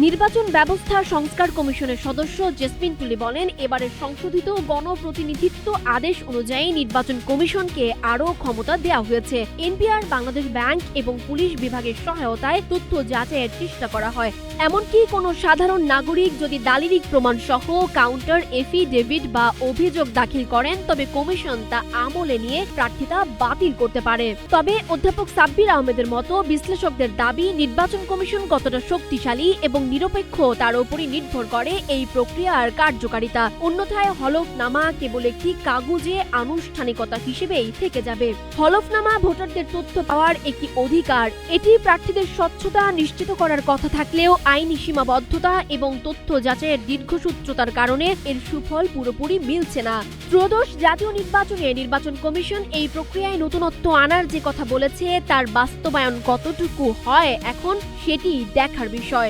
নির্বাচন ব্যবস্থা সংস্কার কমিশনের সদস্য জেসমিন তুলি বলেন, এবারের সংশোধিত গণপ্রতিনিধিত্ব আদেশ অনুযায়ী নির্বাচন কমিশনকে আরও ক্ষমতা দেওয়া হয়েছে। এনপিআর, বাংলাদেশ ব্যাংক এবং পুলিশ বিভাগের সহায়তায় তথ্য যাচাইয়ের চেষ্টা করা হয়। এমনকি কোনো সাধারণ নাগরিক যদি দালিলিক প্রমাণ সহ কাউন্টার এফিডেভিট বা অভিযোগ দাখিল করেন, তবে কমিশন তা আমলে নিয়ে প্রার্থিতা বাতিল করতে পারে। তবে অধ্যাপক সাব্বির আহমেদের মতো বিশ্লেষকদের দাবি, নির্বাচন কমিশন কতটা শক্তিশালী এবং নিরপেক্ষ তার উপরই নির্ভর করে এই প্রক্রিয়ার কার্যকারিতা। অন্যথায় হলফনামা কেবল একটি কাগজে আনুষ্ঠানিকতা হিসেবেই থেকে যাবে। হলফনামা ভোটারদের তথ্য পাওয়ার একটি অধিকার। এটি প্রার্থীদের স্বচ্ছতা নিশ্চিত করার কথা থাকলেও আইনি সীমাবদ্ধতা এবং তথ্য যাচাইয়ের দীর্ঘসূত্রতার কারণে এর সুফল পুরোপুরি মিলছে না। ত্রয়োদশ জাতীয় নির্বাচনে নির্বাচন কমিশন এই প্রক্রিয়ায় নতুনত্ব আনার যে কথা বলেছে, তার বাস্তবায়ন কতটুকু হয় এখন সেটি দেখার বিষয়।